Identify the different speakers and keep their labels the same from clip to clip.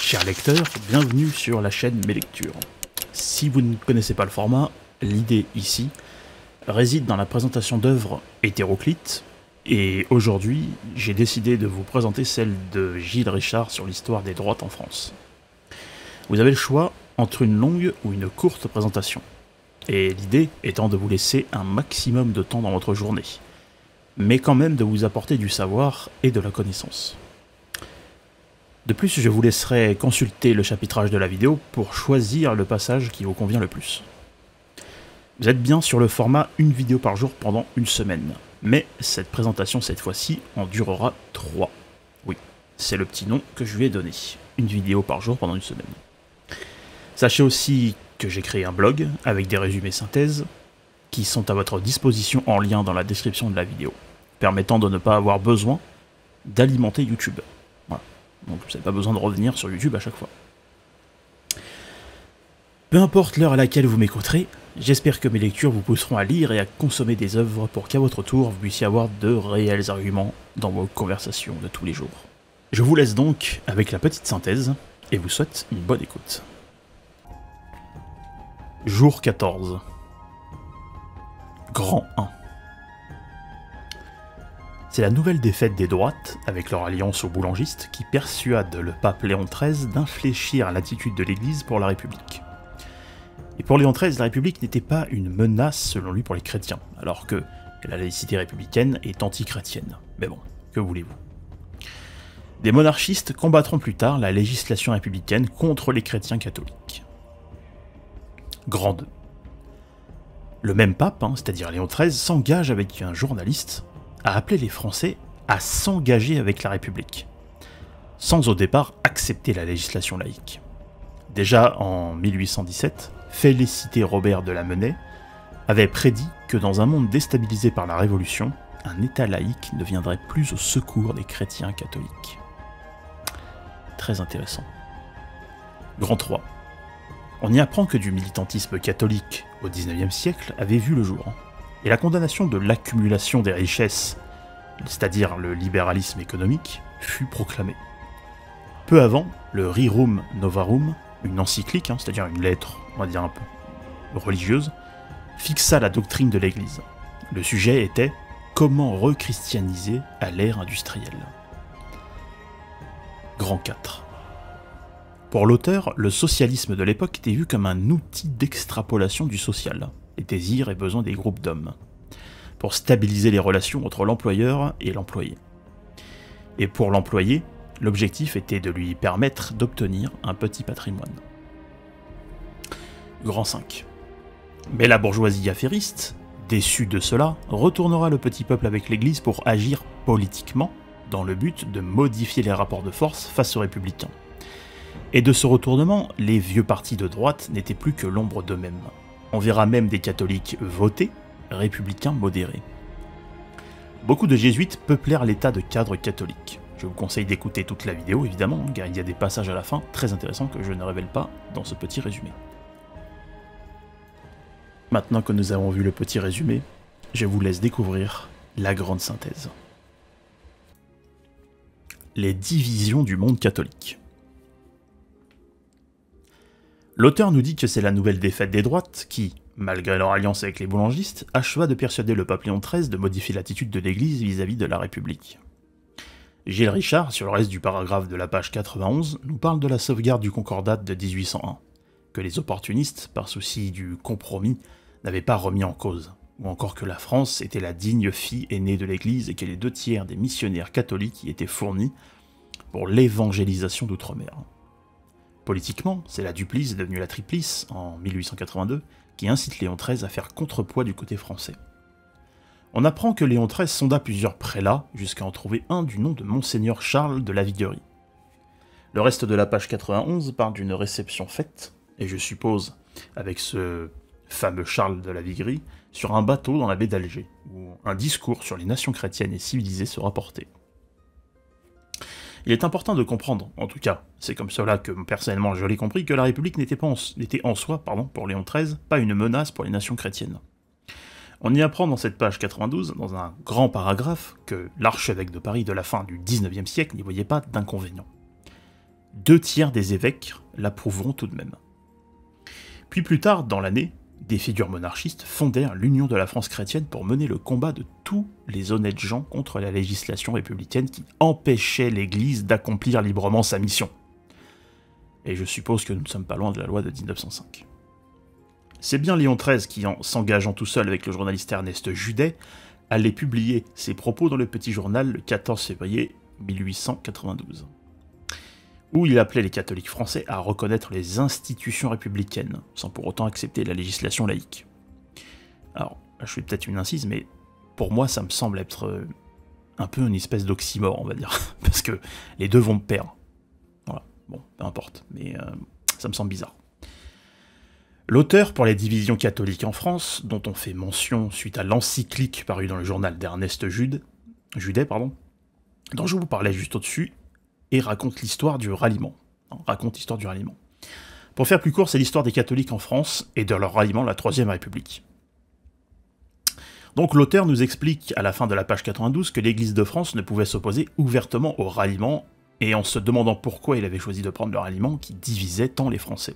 Speaker 1: Chers lecteurs, bienvenue sur la chaîne Mes Lectures. Si vous ne connaissez pas le format, l'idée ici réside dans la présentation d'œuvres hétéroclites, et aujourd'hui, j'ai décidé de vous présenter celle de Gilles Richard sur l'histoire des droites en France. Vous avez le choix entre une longue ou une courte présentation, et l'idée étant de vous laisser un maximum de temps dans votre journée, mais quand même de vous apporter du savoir et de la connaissance. De plus, je vous laisserai consulter le chapitrage de la vidéo pour choisir le passage qui vous convient le plus. Vous êtes bien sur le format une vidéo par jour pendant une semaine, mais cette présentation cette fois-ci en durera 3. Oui, c'est le petit nom que je lui ai donné, une vidéo par jour pendant une semaine. Sachez aussi que j'ai créé un blog avec des résumés synthèses qui sont à votre disposition en lien dans la description de la vidéo, permettant de ne pas avoir besoin d'alimenter YouTube. Voilà. Donc vous n'avez pas besoin de revenir sur YouTube à chaque fois. Peu importe l'heure à laquelle vous m'écouterez, j'espère que mes lectures vous pousseront à lire et à consommer des œuvres pour qu'à votre tour vous puissiez avoir de réels arguments dans vos conversations de tous les jours. Je vous laisse donc avec la petite synthèse et vous souhaite une bonne écoute. Jour 14. Grand 1. C'est la nouvelle défaite des droites, avec leur alliance aux boulangistes, qui persuade le pape Léon XIII d'infléchir l'attitude de l'Église pour la République. Et pour Léon XIII, la République n'était pas une menace selon lui pour les chrétiens, alors que la laïcité républicaine est anti-chrétienne. Mais bon, que voulez-vous? Des monarchistes combattront plus tard la législation républicaine contre les chrétiens catholiques. Grand 2. Le même pape, c'est-à-dire Léon XIII, s'engage avec un journaliste à appeler les Français à s'engager avec la République, sans au départ accepter la législation laïque. Déjà en 1817, Félicité Robert de Lamennais avait prédit que dans un monde déstabilisé par la Révolution, un État laïque ne viendrait plus au secours des chrétiens catholiques. Très intéressant. Grand 3. On y apprend que du militantisme catholique au XIXe siècle avait vu le jour, et la condamnation de l'accumulation des richesses, c'est-à-dire le libéralisme économique, fut proclamée. Peu avant, le Rerum Novarum, une encyclique, c'est-à-dire une lettre, on va dire un peu religieuse, fixa la doctrine de l'Église. Le sujet était « Comment rechristianiser à l'ère industrielle ?» Grand 4. Pour l'auteur, le socialisme de l'époque était vu comme un outil d'extrapolation du social, les désirs et besoins des groupes d'hommes, pour stabiliser les relations entre l'employeur et l'employé. Et pour l'employé, l'objectif était de lui permettre d'obtenir un petit patrimoine. Grand 5. Mais la bourgeoisie affairiste, déçue de cela, retournera le petit peuple avec l'Église pour agir politiquement, dans le but de modifier les rapports de force face aux républicains. Et de ce retournement, les vieux partis de droite n'étaient plus que l'ombre d'eux-mêmes. On verra même des catholiques votés, républicains modérés. Beaucoup de jésuites peuplèrent l'état de cadres catholiques. Je vous conseille d'écouter toute la vidéo, évidemment, car il y a des passages à la fin très intéressants que je ne révèle pas dans ce petit résumé. Maintenant que nous avons vu le petit résumé, je vous laisse découvrir la grande synthèse. Les divisions du monde catholique. L'auteur nous dit que c'est la nouvelle défaite des droites qui, malgré leur alliance avec les boulangistes, acheva de persuader le pape Léon XIII de modifier l'attitude de l'Église vis-à-vis de la République. Gilles Richard, sur le reste du paragraphe de la page 91, nous parle de la sauvegarde du Concordat de 1801, que les opportunistes, par souci du compromis, n'avaient pas remis en cause, ou encore que la France était la digne fille aînée de l'Église et que les 2/3 des missionnaires catholiques y étaient fournis pour l'évangélisation d'outre-mer. Politiquement, c'est la Duplice devenue la Triplice, en 1882, qui incite Léon XIII à faire contrepoids du côté français. On apprend que Léon XIII sonda plusieurs prélats, jusqu'à en trouver un du nom de Monseigneur Charles de Laviguerie. Le reste de la page 91 parle d'une réception faite, et je suppose avec ce fameux Charles de Laviguerie, sur un bateau dans la baie d'Alger, où un discours sur les nations chrétiennes et civilisées sera porté. Il est important de comprendre, en tout cas, c'est comme cela que personnellement je l'ai compris, que la République n'était en soi, pour Léon XIII, pas une menace pour les nations chrétiennes. On y apprend dans cette page 92, dans un grand paragraphe, que l'archevêque de Paris de la fin du XIXe siècle n'y voyait pas d'inconvénient. 2/3 des évêques l'approuveront tout de même. Puis plus tard, dans l'année, des figures monarchistes fondèrent l'Union de la France chrétienne pour mener le combat de tous les honnêtes gens contre la législation républicaine qui empêchait l'Église d'accomplir librement sa mission. Et je suppose que nous ne sommes pas loin de la loi de 1905. C'est bien Léon XIII qui, en s'engageant tout seul avec le journaliste Ernest Judet, allait publier ses propos dans le Petit Journal le 14 février 1892, où il appelait les catholiques français à reconnaître les institutions républicaines, sans pour autant accepter la législation laïque. Alors, je fais peut-être une incise, mais pour moi, ça me semble être un peu une espèce d'oxymore, on va dire, parce que les deux vont de pair. Voilà, bon, peu importe, mais ça me semble bizarre. L'auteur pour les divisions catholiques en France, dont on fait mention suite à l'encyclique parue dans le journal d'Ernest Judet, dont je vous parlais juste au-dessus, et raconte l'histoire du ralliement. Pour faire plus court, c'est l'histoire des catholiques en France et de leur ralliement à la Troisième République. Donc l'auteur nous explique à la fin de la page 92 que l'Église de France ne pouvait s'opposer ouvertement au ralliement, et en se demandant pourquoi il avait choisi de prendre le ralliement qui divisait tant les Français.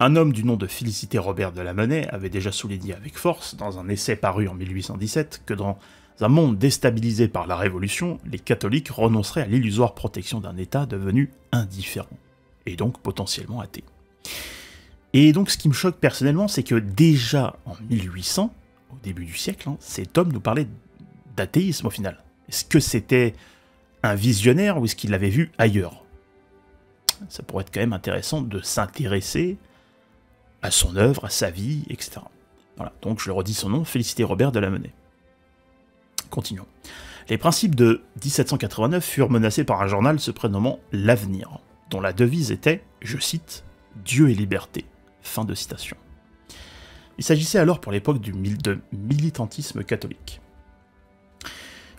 Speaker 1: Un homme du nom de Félicité Robert de Lamennais avait déjà souligné avec force, dans un essai paru en 1817, que dans un monde déstabilisé par la Révolution, les catholiques renonceraient à l'illusoire protection d'un État devenu indifférent, et donc potentiellement athée. Et donc ce qui me choque personnellement, c'est que déjà en 1800, au début du siècle, cet homme nous parlait d'athéisme au final. Est-ce que c'était un visionnaire ou est-ce qu'il l'avait vu ailleurs? Ça pourrait être quand même intéressant de s'intéresser à son œuvre, à sa vie, etc. Voilà, donc je le redis son nom, Félicité Robert de Lamennais. Continuons. Les principes de 1789 furent menacés par un journal se prénommant L'Avenir, dont la devise était, je cite, « Dieu et liberté ». Fin de citation. Il s'agissait alors pour l'époque de militantisme catholique.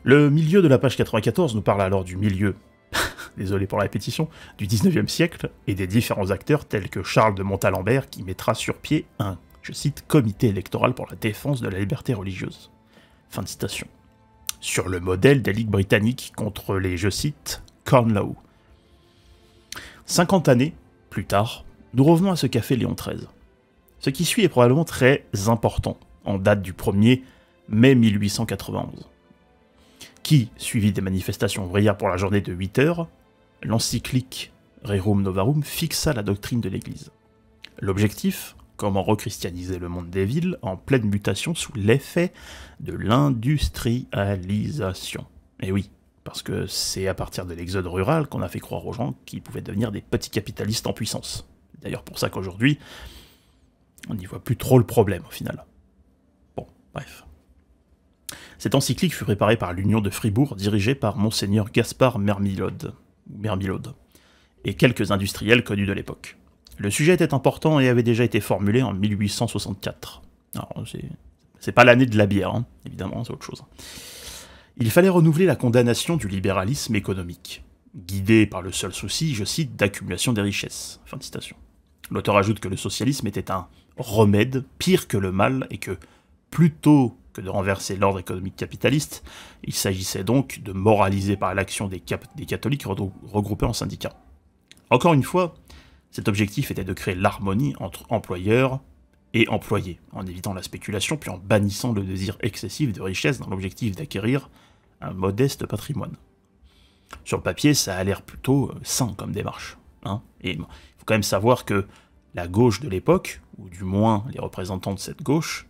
Speaker 1: Le milieu de la page 94 nous parle alors du milieu, désolé pour la répétition, du 19e siècle et des différents acteurs tels que Charles de Montalembert qui mettra sur pied un, je cite, comité électoral pour la défense de la liberté religieuse. Fin de citation. Sur le modèle des ligues britanniques contre les, je cite, Corn Law. 50 années plus tard, nous revenons à ce qu'a fait Léon XIII. Ce qui suit est probablement très important, en date du 1er mai 1891, qui, suivi des manifestations ouvrières pour la journée de 8 heures, l'encyclique Rerum Novarum fixa la doctrine de l'Église. L'objectif, comment rechristianiser le monde des villes en pleine mutation sous l'effet de l'industrialisation. Et oui, parce que c'est à partir de l'exode rural qu'on a fait croire aux gens qu'ils pouvaient devenir des petits capitalistes en puissance. D'ailleurs pour ça qu'aujourd'hui, on n'y voit plus trop le problème au final. Bon, bref. Cette encyclique fut préparée par l'Union de Fribourg, dirigée par Monseigneur Gaspard Mermillod, et quelques industriels connus de l'époque. Le sujet était important et avait déjà été formulé en 1864. Alors, c'est pas l'année de la bière, évidemment, c'est autre chose. Il fallait renouveler la condamnation du libéralisme économique, guidé par le seul souci, je cite, d'accumulation des richesses. Fin de citation. L'auteur ajoute que le socialisme était un remède pire que le mal et que, plutôt que de renverser l'ordre économique capitaliste, il s'agissait donc de moraliser par l'action des catholiques regroupés en syndicats. Encore une fois, cet objectif était de créer l'harmonie entre employeurs et employés, en évitant la spéculation puis en bannissant le désir excessif de richesse dans l'objectif d'acquérir un modeste patrimoine. Sur le papier, ça a l'air plutôt sain comme démarche. Et il faut quand même savoir que la gauche de l'époque, ou du moins les représentants de cette gauche,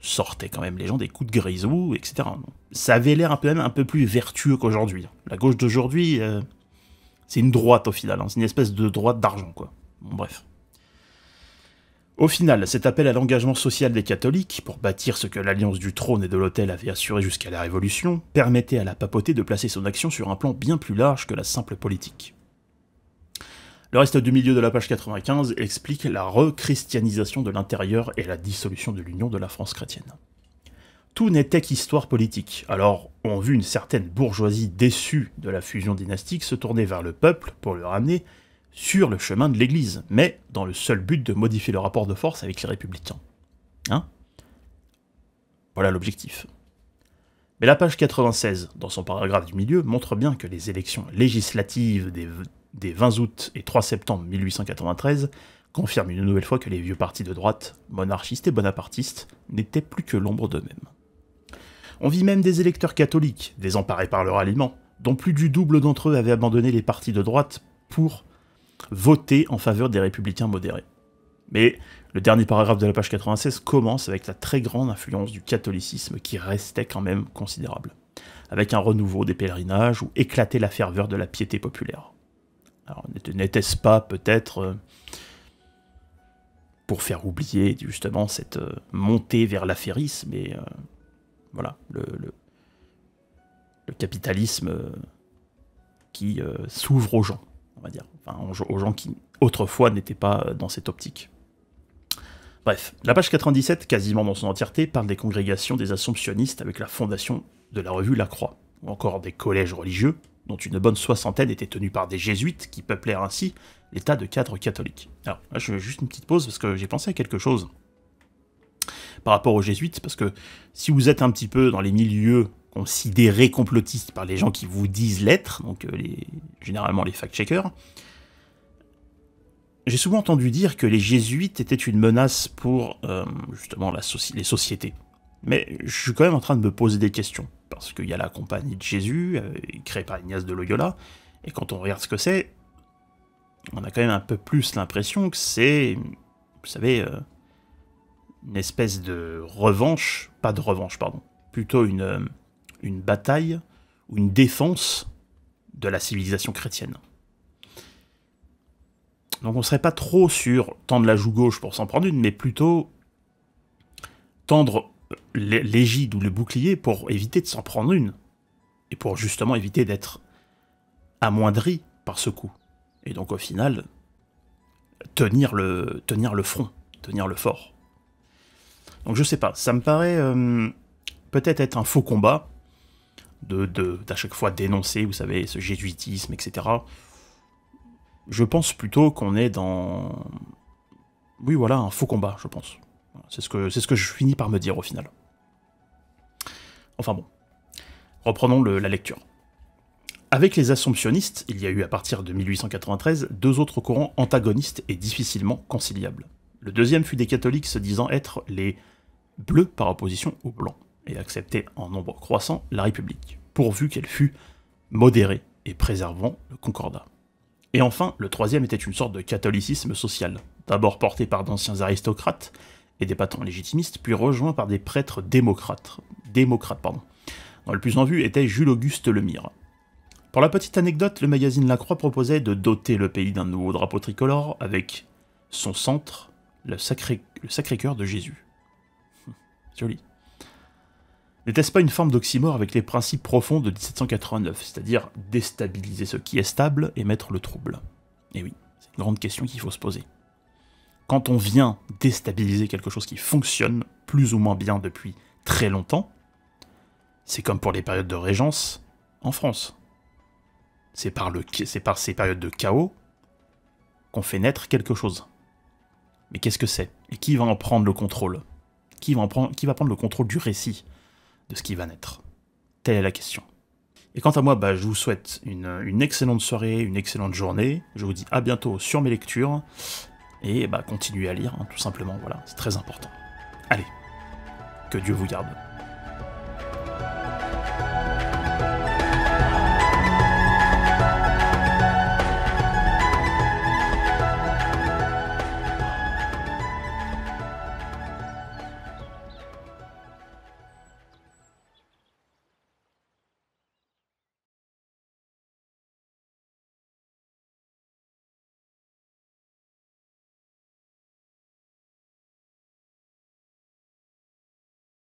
Speaker 1: sortaient quand même les gens des coups de grisou, etc. Ça avait l'air un peu plus vertueux qu'aujourd'hui. La gauche d'aujourd'hui, c'est une droite au final, c'est une espèce de droite d'argent, quoi. Bon, bref. Au final, cet appel à l'engagement social des catholiques, pour bâtir ce que l'alliance du trône et de l'autel avait assuré jusqu'à la Révolution, permettait à la papauté de placer son action sur un plan bien plus large que la simple politique. Le reste du milieu de la page 95 explique la rechristianisation de l'intérieur et la dissolution de l'Union de la France chrétienne. Tout n'était qu'histoire politique, alors on vit une certaine bourgeoisie déçue de la fusion dynastique se tourner vers le peuple pour le ramener sur le chemin de l'Église, mais dans le seul but de modifier le rapport de force avec les républicains. Voilà l'objectif. Mais la page 96, dans son paragraphe du milieu, montre bien que les élections législatives des 20 août et 3 septembre 1893 confirme une nouvelle fois que les vieux partis de droite, monarchistes et bonapartistes, n'étaient plus que l'ombre d'eux-mêmes. On vit même des électeurs catholiques, désemparés par leur aliment, dont plus du double d'entre eux avaient abandonné les partis de droite pour voter en faveur des républicains modérés. Mais le dernier paragraphe de la page 96 commence avec la très grande influence du catholicisme qui restait quand même considérable, avec un renouveau des pèlerinages où éclatait la ferveur de la piété populaire. Alors n'était-ce pas peut-être pour faire oublier justement cette montée vers l'affairisme et voilà, le capitalisme qui s'ouvre aux gens, on va dire, enfin, aux gens qui autrefois n'étaient pas dans cette optique. Bref, la page 97, quasiment dans son entièreté, parle des congrégations des Assomptionnistes avec la fondation de la revue La Croix, ou encore des collèges religieux, dont une bonne soixantaine étaient tenus par des jésuites qui peuplèrent ainsi l'état de cadres catholiques. Alors là, je fais juste une petite pause parce que j'ai pensé à quelque chose par rapport aux jésuites, parce que si vous êtes un petit peu dans les milieux considérés complotistes par les gens qui vous disent l'être, donc généralement les fact-checkers, j'ai souvent entendu dire que les jésuites étaient une menace pour justement les sociétés. Mais je suis quand même en train de me poser des questions, parce qu'il y a la Compagnie de Jésus, créée par Ignace de Loyola, et quand on regarde ce que c'est, on a quand même un peu plus l'impression que c'est, vous savez, une espèce de revanche, pas de revanche, pardon, plutôt une bataille ou une défense de la civilisation chrétienne. Donc on ne serait pas trop sur tendre la joue gauche pour s'en prendre une, mais plutôt tendre l'égide ou le bouclier pour éviter de s'en prendre une, et pour justement éviter d'être amoindri par ce coup. Et donc au final, tenir le front, tenir le fort. Donc je sais pas, ça me paraît peut-être être un faux combat, d'à chaque fois dénoncer, vous savez, ce jésuitisme, etc. Je pense plutôt qu'on est dans... Oui, voilà, un faux combat, je pense. C'est ce que je finis par me dire, au final. Enfin bon. Reprenons la lecture. Avec les Assomptionnistes, il y a eu à partir de 1893 deux autres courants antagonistes et difficilement conciliables. Le deuxième fut des catholiques se disant être les bleus par opposition aux blancs, et accepter en nombre croissant la République, pourvu qu'elle fût modérée et préservant le concordat. Et enfin, le troisième était une sorte de catholicisme social, d'abord porté par d'anciens aristocrates et des patrons légitimistes, puis rejoint par des prêtres démocrates, dont le plus en vue était Jules-Auguste Lemire. Pour la petite anecdote, le magazine La Croix proposait de doter le pays d'un nouveau drapeau tricolore avec son centre, le Sacré-Cœur de Jésus. Joli. N'était-ce pas une forme d'oxymore avec les principes profonds de 1789, c'est-à-dire déstabiliser ce qui est stable et mettre le trouble? Et oui, c'est une grande question qu'il faut se poser. Quand on vient déstabiliser quelque chose qui fonctionne plus ou moins bien depuis très longtemps, c'est comme pour les périodes de régence en France. C'est par ces périodes de chaos qu'on fait naître quelque chose. Mais qu'est-ce que c'est? Et qui va en prendre le contrôle? Qui va prendre le contrôle du récit de ce qui va naître? Telle est la question. Et quant à moi, je vous souhaite une excellente soirée, une excellente journée. Je vous dis à bientôt sur mes lectures. Et continuez à lire, tout simplement, voilà, c'est très important. Allez, que Dieu vous garde.